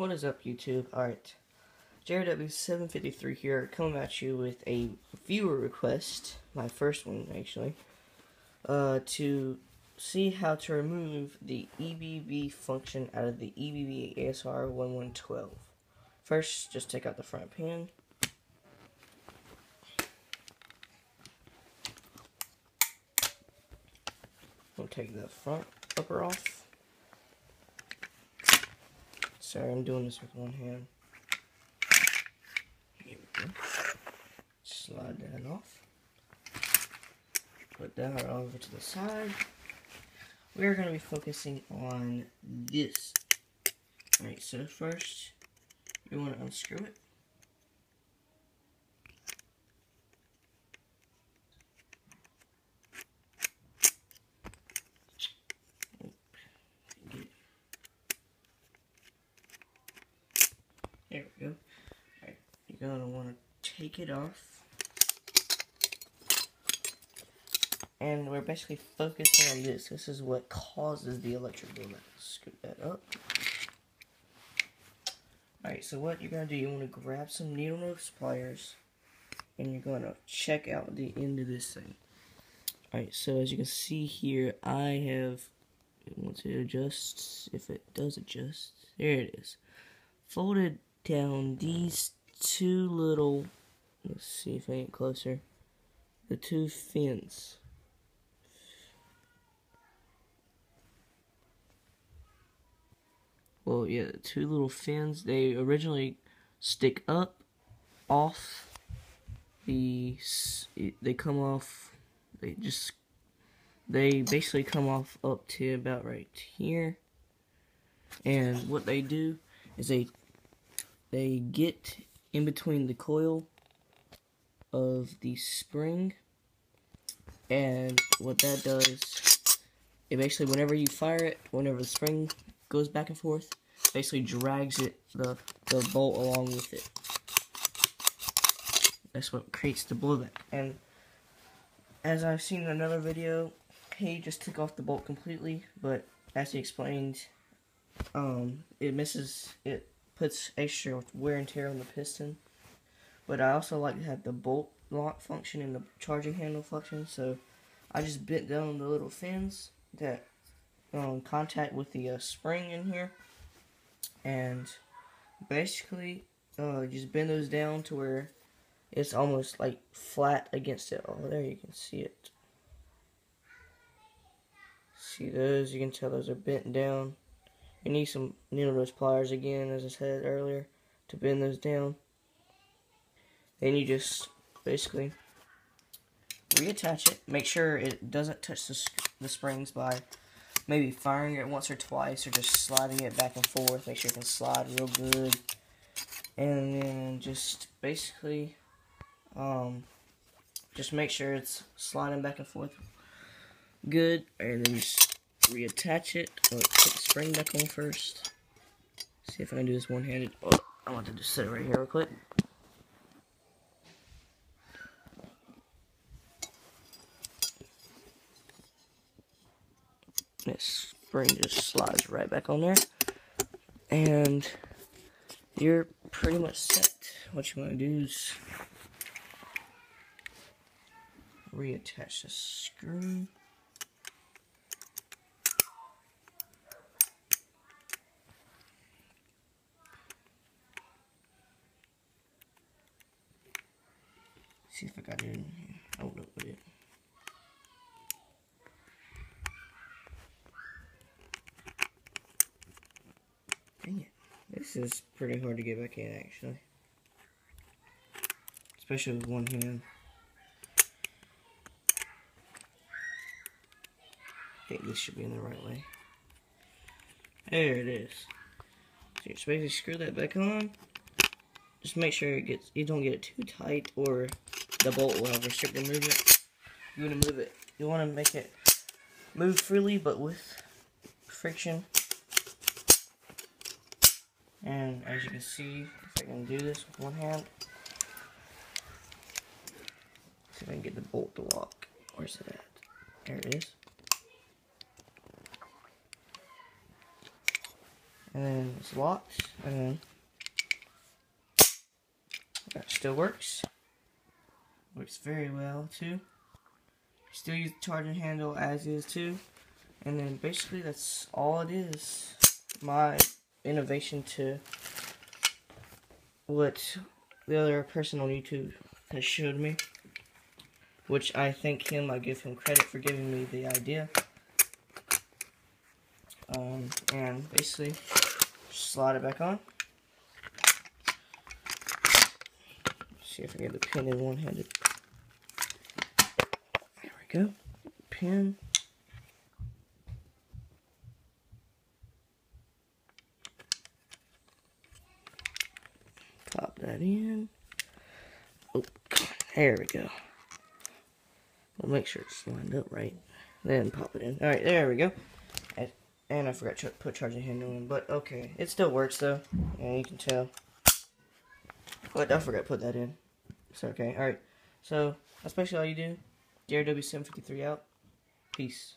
What is up, YouTube? Alright, JRW753 here, coming at you with a viewer request, my first one actually, to see how to remove the EBB function out of the EBB ASR112. First, just take out the front pan. We'll take the front upper off. Sorry, I'm doing this with one hand. Here we go. Slide that off. Put that over to the side. We're going to be focusing on this. Alright, so first, you want to unscrew it. There we go. Alright, you're going to want to take it off. And we're basically focusing on this. This is what causes the electric buildup. Scoop that up. Alright, so what you're going to do, you want to grab some needle nose pliers. And you're going to check out the end of this thing. Alright, so as you can see here, I have, once it adjusts, if it does adjust, there it is. Folded down these two little, let's see if I get closer, the two fins. Well, yeah, the two little fins, they originally stick up off the, they come off, they basically come off up to about right here. And what they do is they get in between the coil of the spring, and what that does, it basically, whenever you fire it, whenever the spring goes back and forth, basically drags it, the bolt along with it. That's what creates the blowback. And as I've seen in another video, he just took off the bolt completely, but as he explained, it puts extra wear and tear on the piston. But I also like to have the bolt lock function and the charging handle function, so I just bent down the little fins that contact with the spring in here, and basically just bend those down to where it's almost like flat against it. Oh, there you can see it. See those? You can tell those are bent down. You need some needle nose pliers again, as I said earlier, to bend those down. Then you just basically reattach it. Make sure it doesn't touch the springs by maybe firing it once or twice, or just sliding it back and forth. Make sure it can slide real good. And then just basically, just make sure it's sliding back and forth good. And then just reattach it. Put the spring back on first. See if I can do this one-handed. Oh, I want to just sit it right here real quick. This spring just slides right back on there, and you're pretty much set. What you want to do is reattach the screw. See if I got it in here. Hold up with it. Dang it. This is pretty hard to get back in, actually. Especially with one hand. I think this should be in the right way. There it is. So you just basically screw that back on. Just make sure you don't get it too tight, or the bolt will restrict the movement. You want to move it. You want to make it move freely, but with friction. And as you can see, if I can do this with one hand, see if I can get the bolt to lock. Where's it at? There it is. And then it's locked. And that still works. Works very well too. Still use the charging handle as is too. And then basically that's all it is. My innovation to what the other person on YouTube has showed me. Which I thank him, I give him credit for giving me the idea. And basically, slide it back on. See if I get the pin in one-handed. There we go. Pin. Pop that in. Oh, there we go. We'll make sure it's lined up right. Then pop it in. Alright, there we go. And I forgot to put charging handle in, but okay. It still works though. Yeah, you can tell. But I forgot to put that in. It's okay. Alright. So, that's basically all you do. DRW753 out. Peace.